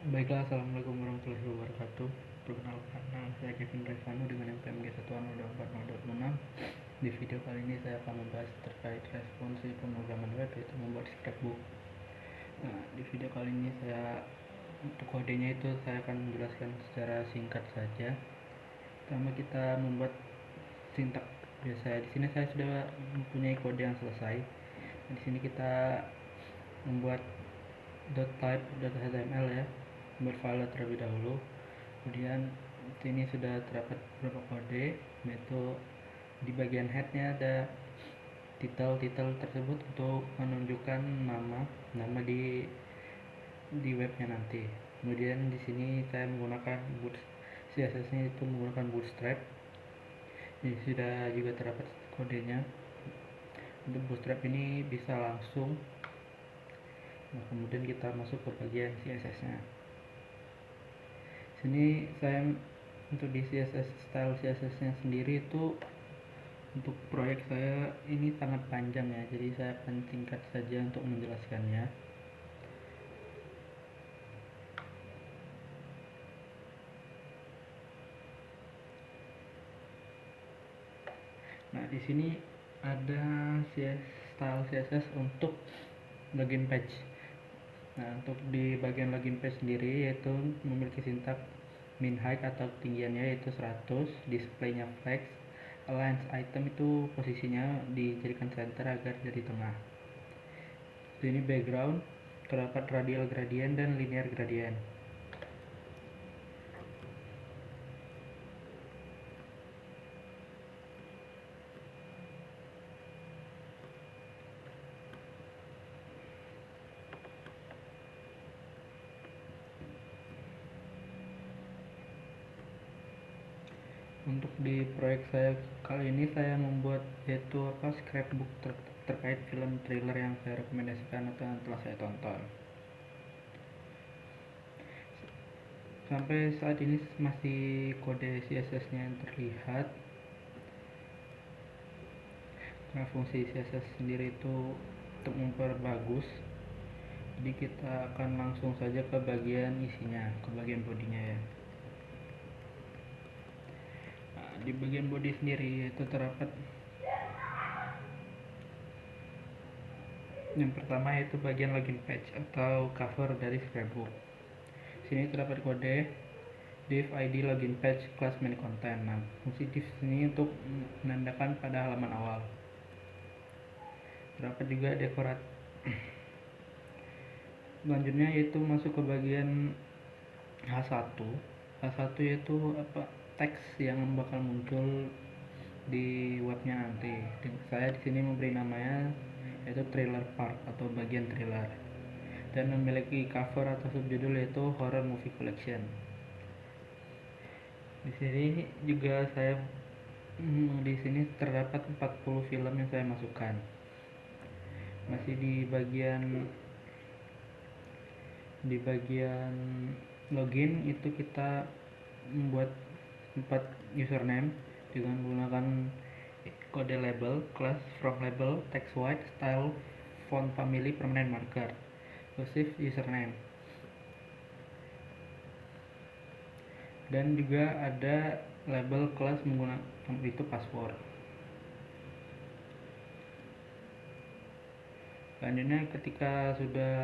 Baiklah, Assalamualaikum warahmatullahi wabarakatuh. Perkenalkan, nama saya Kevin Revanu dengan NPM G10406. Di video kali ini saya akan membahas terkait responsi pemrograman web, yaitu membuat scrapbook. Nah, di video kali ini untuk kodenya itu saya akan menjelaskan secara singkat saja. Pertama kita membuat sintak biasa. Di sini saya sudah mempunyai kode yang selesai. Di sini kita membuat .type.html ya, berfile terlebih dahulu. Kemudian sini sudah terdapat beberapa kode, yaitu di bagian headnya ada titel tersebut untuk menunjukkan nama di webnya nanti. Kemudian di sini saya menggunakan CSS-nya itu menggunakan Bootstrap. Ini sudah juga terdapat kodenya. Untuk Bootstrap ini bisa langsung. Nah, kemudian kita masuk ke bagian CSS-nya. Sini saya untuk di CSS style CSS-nya sendiri itu untuk proyek saya ini sangat panjang ya, jadi saya akan singkat saja untuk menjelaskannya. Nah, di sini ada style CSS untuk login page. Nah, untuk di bagian login page sendiri yaitu memiliki sintak min height atau ketinggiannya yaitu 100, displaynya flex, align item itu posisinya dijadikan center agar jadi tengah. Ini background terdapat radial gradient dan linear gradient. Untuk di proyek saya kali ini saya membuat yaitu scrapbook terkait film thriller yang saya rekomendasikan atau yang telah saya tonton. Sampai saat ini masih kode CSS-nya yang terlihat. Nah, fungsi CSS sendiri itu untuk memperbagus. Jadi kita akan langsung saja ke bagian isinya, ke bagian bodinya ya. Nah, di bagian body sendiri itu terdapat yang pertama yaitu bagian login page atau cover dari scrapbook. Sini terdapat kode div id login page class main content. Nah, fungsi div ini untuk menandakan pada halaman awal. Terdapat juga dekorat. Selanjutnya yaitu masuk ke bagian H1. H1 yaitu teks yang bakal muncul di webnya nanti. Saya di sini memberi namanya yaitu trailer part atau bagian trailer, dan memiliki cover atau subjudul yaitu horror movie collection. Di sini juga di sini terdapat 40 film yang saya masukkan. Masih di bagian login itu kita membuat 4 username dengan menggunakan kode label, class, from label, text white, style, font family, permanent marker, cursive username. Dan juga ada label kelas menggunakan itu password. Selanjutnya ketika sudah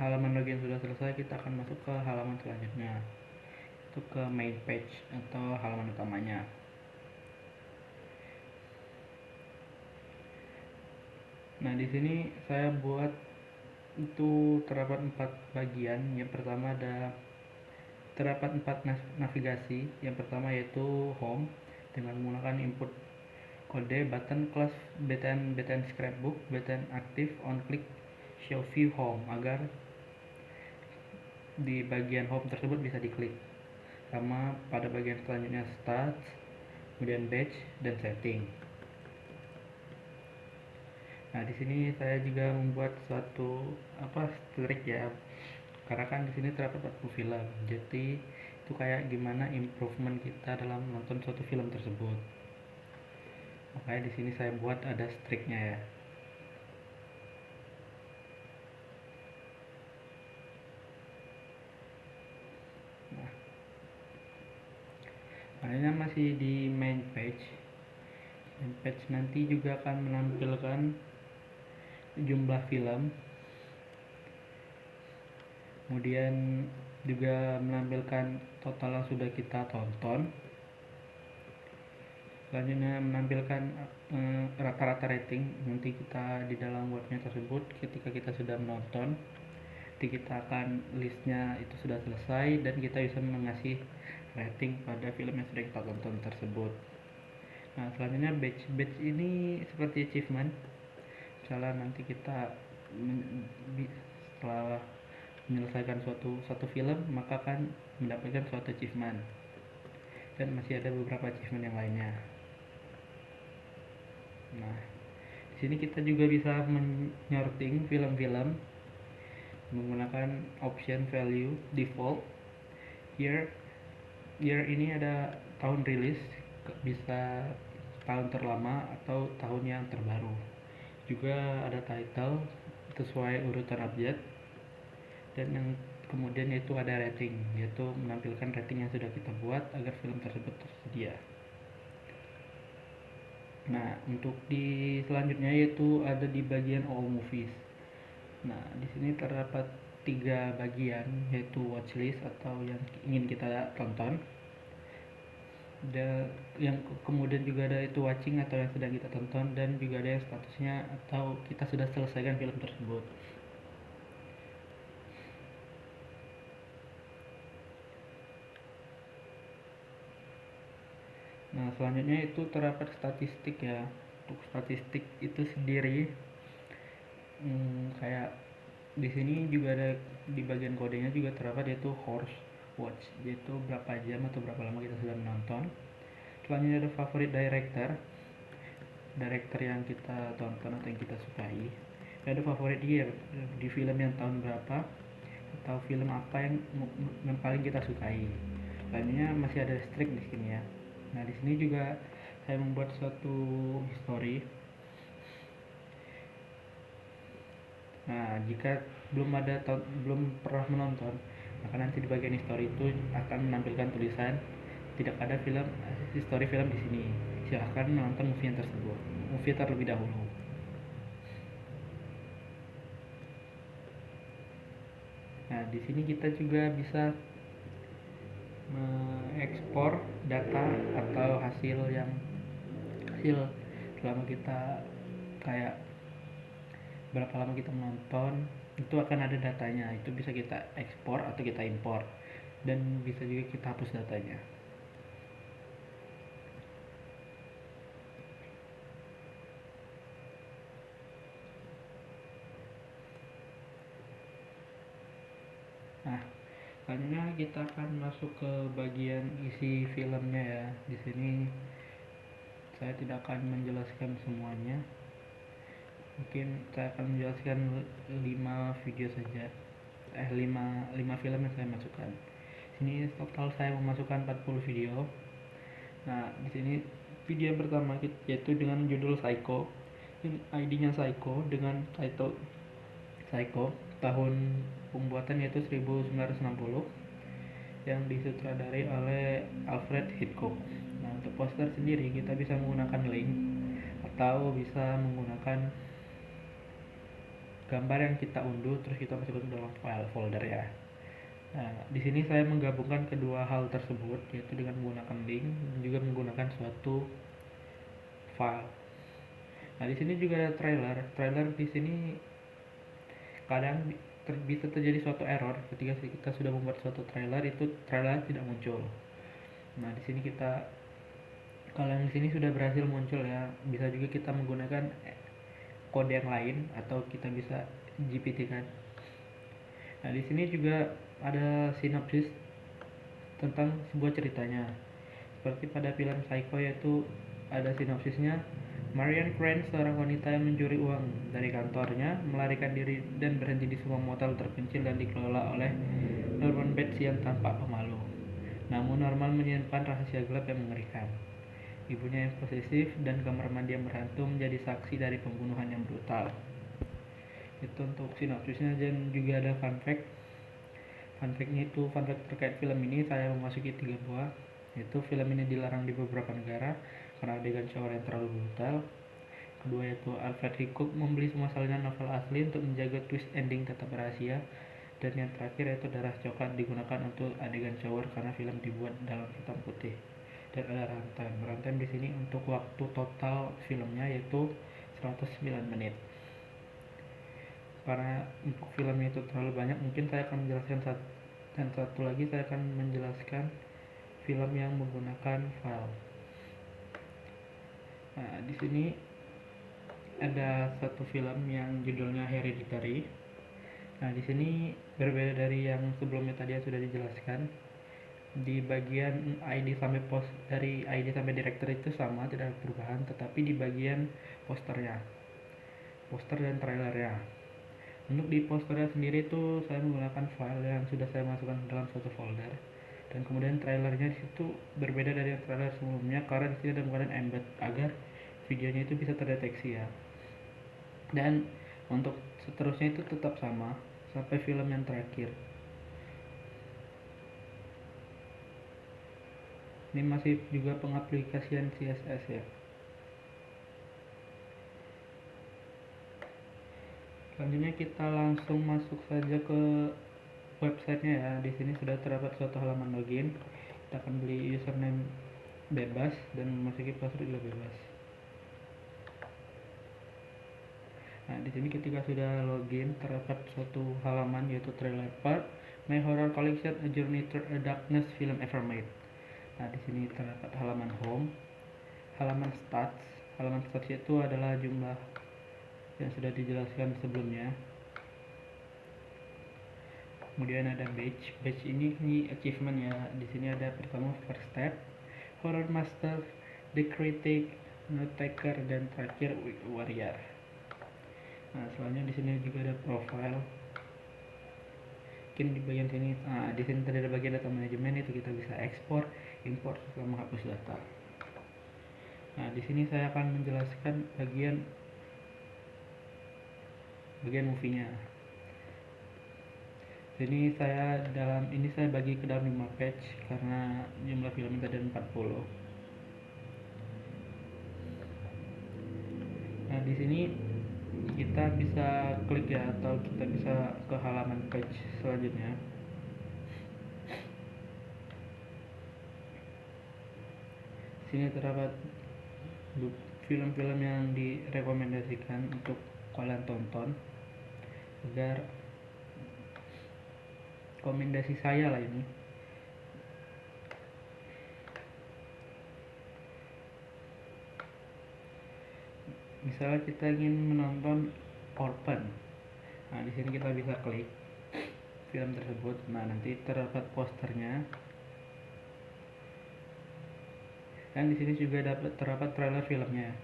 halaman login sudah selesai, kita akan masuk ke halaman selanjutnya, itu ke main page atau halaman utamanya. Nah, di sini saya buat itu terdapat 4 bagian. Yang pertama terdapat 4 navigasi. Yang pertama yaitu home dengan menggunakan input kode button class btn scrapbook btn aktif on click show view home agar di bagian home tersebut bisa diklik. Sama pada bagian selanjutnya start, kemudian batch dan setting. Nah, di sini saya juga membuat suatu trik ya, karena kan di sini terdapat 40 film, jadi itu kayak gimana improvement kita dalam menonton suatu film tersebut. Makanya di sini saya buat ada striknya ya. Kayaknya masih di main page. Main page nanti juga akan menampilkan jumlah film, kemudian juga menampilkan total yang sudah kita tonton, selanjutnya menampilkan rata-rata rating nanti kita di dalam webnya tersebut. Ketika kita sudah menonton, nanti kita akan listnya itu sudah selesai dan kita bisa mengasih rating pada film yang sudah kita tonton tersebut. Nah, selanjutnya batch ini seperti achievement. Misalnya nanti kita setelah menyelesaikan satu film, maka akan mendapatkan suatu achievement, dan masih ada beberapa achievement yang lainnya. Nah, di sini kita juga bisa menyorting film-film menggunakan option value default. Year ini ada tahun rilis, bisa tahun terlama atau tahun yang terbaru. Juga ada title sesuai urutan abjad, dan yang kemudian yaitu ada rating, yaitu menampilkan rating yang sudah kita buat agar film tersebut tersedia. Nah, untuk di selanjutnya yaitu ada di bagian all movies. Nah, di sini terdapat 3 bagian, yaitu watchlist atau yang ingin kita tonton. Dan yang kemudian juga ada itu watching atau yang sedang kita tonton, dan juga ada yang statusnya atau kita sudah selesaikan film tersebut. Nah, selanjutnya itu terdapat statistik ya. Untuk statistik itu sendiri, kayak di sini juga ada di bagian kodenya juga terdapat yaitu horse watch, yaitu berapa jam atau berapa lama kita sudah menonton. Selanjutnya ada favorit director yang kita tonton atau yang kita sukai. Dan ada favorit year, di film yang tahun berapa atau film apa yang paling kita sukai. Selanjutnya masih ada streak di sini ya. Nah, di sini juga saya membuat suatu history. Nah, jika belum pernah menonton, maka nanti di bagian history itu akan menampilkan tulisan tidak ada history film di sini. Silahkan menonton movie terlebih dahulu. Nah, di sini kita juga bisa mengekspor data atau hasil selama kita kayak berapa lama kita menonton, itu akan ada datanya. Itu bisa kita ekspor atau kita impor, dan bisa juga kita hapus datanya. Nah, selanjutnya kita akan masuk ke bagian isi filmnya ya. Di sini saya tidak akan menjelaskan semuanya. Mungkin saya akan menjelaskan 5 video saja. 5 film yang saya masukkan. Sini total saya memasukkan 40 video. Nah, di sini video yang pertama yaitu dengan judul Psycho. ID-nya Psycho dengan title Psycho, tahun pembuatan yaitu 1960, yang disutradarai oleh Alfred Hitchcock. Nah, untuk poster sendiri kita bisa menggunakan link atau bisa menggunakan gambar yang kita unduh terus kita masukkan ke dalam file folder ya. Nah, di sini saya menggabungkan kedua hal tersebut, yaitu dengan menggunakan link dan juga menggunakan suatu file. Nah, di sini juga ada trailer. Trailer di sini kadang bisa terjadi suatu error ketika kita sudah membuat suatu trailer, itu trailer tidak muncul. Nah, di sini kalau yang di sini sudah berhasil muncul ya, bisa juga kita menggunakan kode yang lain atau kita bisa GPT kan. Nah, di sini juga ada sinopsis tentang sebuah ceritanya. Seperti pada film Psycho, yaitu ada sinopsisnya. Marian Crane, seorang wanita yang mencuri uang dari kantornya, melarikan diri dan berhenti di sebuah motel terpencil dan dikelola oleh Norman Bates yang tampak pemalu. Namun Norman menyimpan rahasia gelap yang mengerikan. Ibunya yang posesif dan kamar mandi yang berhantu menjadi saksi dari pembunuhan yang brutal. Itu untuk sinopsisnya, dan juga ada fun fact. Fun fact terkait film ini, saya memasuki 3 buah. yaitu film ini dilarang di beberapa negara karena adegan shower yang terlalu brutal. Kedua yaitu Alfred Hitchcock membeli semua salinan novel asli untuk menjaga twist ending tetap rahasia. Dan yang terakhir yaitu darah coklat digunakan untuk adegan shower karena film dibuat dalam hitam putih. Dan ada runtime. Runtime di sini untuk waktu total filmnya yaitu 109 menit. Karena untuk filmnya itu terlalu banyak, mungkin saya akan menjelaskan satu lagi saya akan menjelaskan film yang menggunakan file. Nah, di sini ada satu film yang judulnya Hereditary. Nah, di sini berbeda dari yang sebelumnya tadi yang sudah dijelaskan. Di bagian ID sampai post dari ID sampai director itu sama, tidak ada perubahan, tetapi di bagian poster dan trailernya. Untuk di posternya sendiri itu saya menggunakan file yang sudah saya masukkan dalam satu folder. Dan kemudian trailernya itu berbeda dari trailer sebelumnya karena di sini ada menggunakan embed agar videonya itu bisa terdeteksi ya. Dan untuk seterusnya itu tetap sama sampai film yang terakhir. Ini masih juga pengaplikasian CSS ya. Selanjutnya kita langsung masuk saja ke websitenya ya. Di sini sudah terdapat suatu halaman login. Kita akan beli username bebas dan memasuki password juga bebas. Nah, di sini ketika sudah login terdapat suatu halaman yaitu Trailer Part My Horror Collection A Journey Through a Darkness Film Ever Made. Nah, di sini terdapat halaman home, halaman stats. Halaman stats itu adalah jumlah yang sudah dijelaskan sebelumnya. Kemudian ada badge. Badge ini achievement ya. Di sini ada pertama first step, horror master, the critic, note taker, dan terakhir warrior. Nah, selanjutnya di sini juga ada profile. Mungkin di bagian sini, di sini ada bagian data manajemen, itu kita bisa ekspor, import, serta menghapus data. Nah, di sini saya akan menjelaskan bagian movie-nya. Jadi saya bagi ke dalam 5 page karena jumlah film tadi ada 40. Nah, di sini kita bisa klik ya atau kita bisa ke halaman page selanjutnya. Sini terdapat film-film yang direkomendasikan untuk kalian tonton agar rekomendasi saya lah ini. Misalnya kita ingin menonton Orphan. Nah, di sini kita bisa klik film tersebut. Nah, nanti terdapat posternya. Dan di sini juga terdapat trailer filmnya.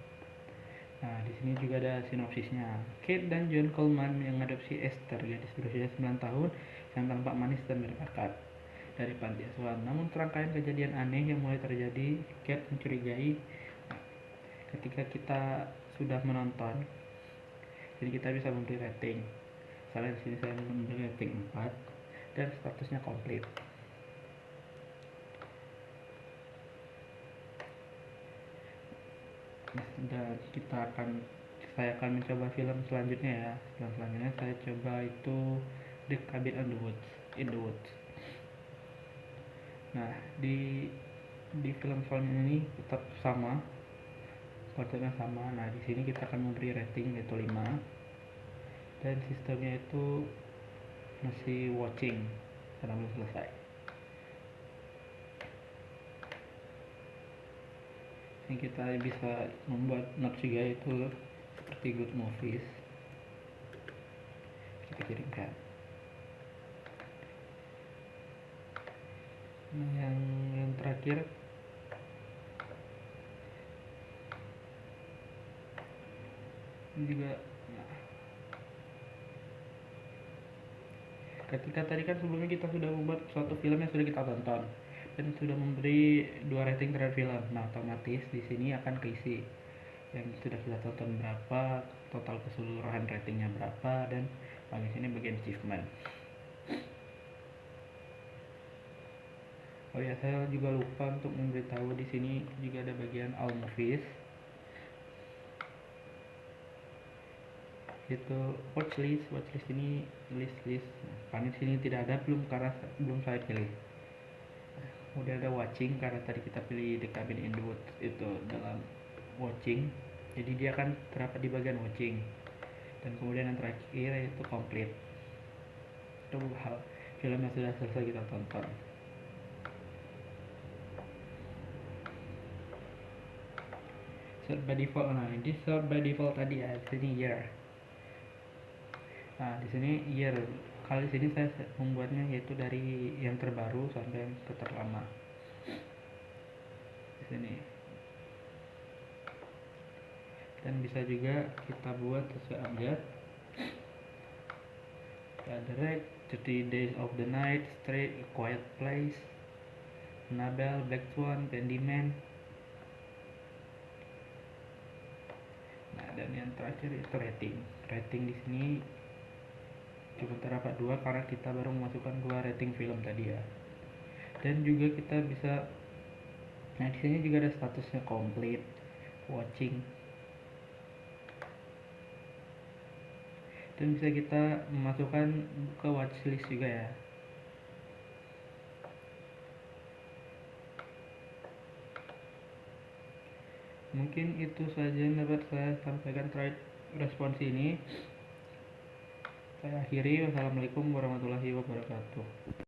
Nah, di sini juga ada sinopsisnya. Kate dan John Coleman yang mengadopsi Esther, gadis berusia 9 tahun yang tampak manis dan berbakat dari panti asuhan. Namun serangkaian kejadian aneh yang mulai terjadi, Kate mencurigai. Ketika kita sudah menonton, jadi kita bisa memberi rating. Misalnya di sini saya memberi rating 4 dan statusnya komplit. Dan saya akan mencoba film selanjutnya ya. Film selanjutnya saya coba itu The Cabin in the Woods. Nah, di film selanjutnya ini tetap sama, konsepnya sama. Nah, di sini kita akan memberi rating yaitu 5 dan sistemnya itu masih watching karena belum selesai. Ini kita bisa membuat note juga itu seperti good movies, kita kirimkan. Nah, yang terakhir ini juga. Nah, ketika tadi kan sebelumnya kita sudah membuat suatu film yang sudah kita tonton dan sudah memberi 2 rating terhadap film. Nah, otomatis di sini akan keisi yang sudah kita tonton berapa, total keseluruhan ratingnya berapa, dan bagian sini bagian achievement. Oh ya, saya juga lupa untuk memberitahu, di sini juga ada bagian all movies. Itu watchlist ini list. Paling sini tidak ada, belum, karena belum saya pilih. Udah ada watching, karena tadi kita pilih The Cabin in the Woods itu dalam watching, jadi dia kan terdapat di bagian watching. Dan kemudian yang terakhir itu complete, itu hal film yang sudah selesai kita tonton. Set by default, nah ini set by default tadi ya, di sini year. Nah di sini year, kali sini saya membuatnya yaitu dari yang terbaru sampai yang terlama di sini. Dan bisa juga kita buat sesuai abjad. The Red, 30 Days of the Night, Stray, A Quiet Place, Annabelle, Black Swan, Candyman. Nah, dan yang terakhir itu rating. Rating di sini cuma terdapat 2 karena kita baru memasukkan 2 rating film tadi ya. Dan juga kita bisa, nah di sini juga ada statusnya complete, watching. Dan bisa kita memasukkan ke watchlist juga ya. Mungkin itu saja yang dapat saya sampaikan terkait respons ini. Saya akhiri. Wassalamualaikum warahmatullahi wabarakatuh.